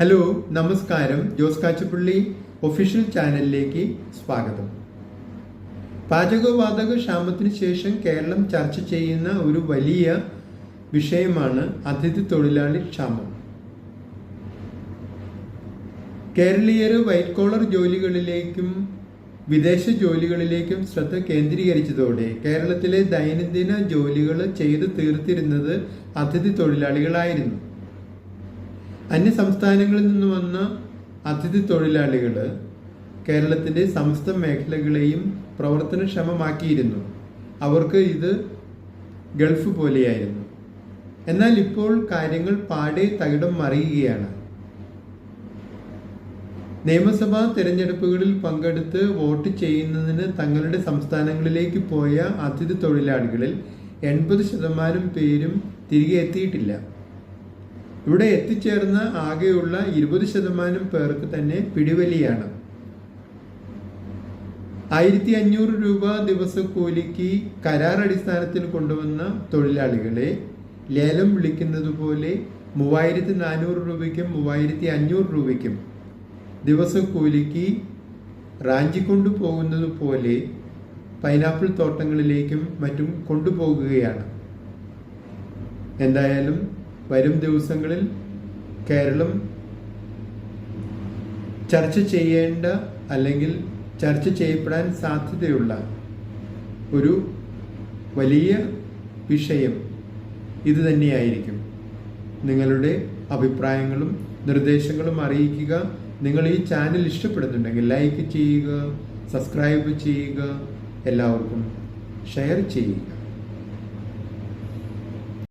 Hello, നമസ്കാരം. Jose Kachappilly official ചാനലിലേക്ക് സ്വാഗതം. പാചകവാതക ക്ഷാമത്തിന് ശേഷം കേരളം ചർച്ച ചെയ്യുന്ന ഒരു വലിയ വിഷയമാണ് അതിഥി തൊഴിലാളി ക്ഷാമം. കേരളീയർ വൈറ്റ് കോളർ ജോലികളിലേക്കും വിദേശ ജോലികളിലേക്കും ശ്രദ്ധ കേന്ദ്രീകരിച്ചതോടെ കേരളത്തിലെ ദൈനംദിന ജോലികൾ ചെയ്തു തീർത്തിരുന്നത് അതിഥി തൊഴിലാളികളായിരുന്നു. അന്യ സംസ്ഥാനങ്ങളിൽ നിന്ന് വന്ന അതിഥി തൊഴിലാളികൾ കേരളത്തിൻ്റെ സമസ്ത മേഖലകളെയും പ്രവർത്തനക്ഷമമാക്കിയിരുന്നു. അവർക്ക് ഇത് ഗൾഫ് പോലെയായിരുന്നു. എന്നാൽ ഇപ്പോൾ കാര്യങ്ങൾ പാടെ തകിടം മറിയുകയാണ്. നിയമസഭാ തിരഞ്ഞെടുപ്പുകളിൽ പങ്കെടുത്ത് വോട്ട് ചെയ്യുന്നതിന് തങ്ങളുടെ സംസ്ഥാനങ്ങളിലേക്ക് പോയ അതിഥി തൊഴിലാളികളിൽ 80% പേരും തിരികെ എത്തിയിട്ടില്ല. ഇവിടെ എത്തിച്ചേർന്ന ആകെയുള്ള 20% പേർക്ക് തന്നെ പിടിവലിയാണ്. 1500 രൂപ ദിവസക്കൂലിക്ക് കരാർ അടിസ്ഥാനത്തിൽ കൊണ്ടുവന്ന തൊഴിലാളികളെ ലേലം വിളിക്കുന്നത് പോലെ 3400 രൂപയ്ക്കും 3500 രൂപയ്ക്കും ദിവസക്കൂലിക്ക് റാഞ്ചിക്കൊണ്ടു പോകുന്നത് പോലെ പൈനാപ്പിൾ തോട്ടങ്ങളിലേക്കും മറ്റും കൊണ്ടുപോകുകയാണ്. എന്തായാലും വരും ദിവസങ്ങളിൽ കേരളം ചർച്ച ചെയ്യേണ്ട അല്ലെങ്കിൽ ചർച്ച ചെയ്യപ്പെടാൻ സാധ്യതയുള്ള ഒരു വലിയ വിഷയം ഇത് തന്നെയായിരിക്കും. നിങ്ങളുടെ അഭിപ്രായങ്ങളും നിർദ്ദേശങ്ങളും അറിയിക്കുക. നിങ്ങൾ ഈ ചാനൽ ഇഷ്ടപ്പെടുന്നുണ്ടെങ്കിൽ ലൈക്ക് ചെയ്യുക, സബ്സ്ക്രൈബ് ചെയ്യുക, എല്ലാവർക്കും ഷെയർ ചെയ്യുക.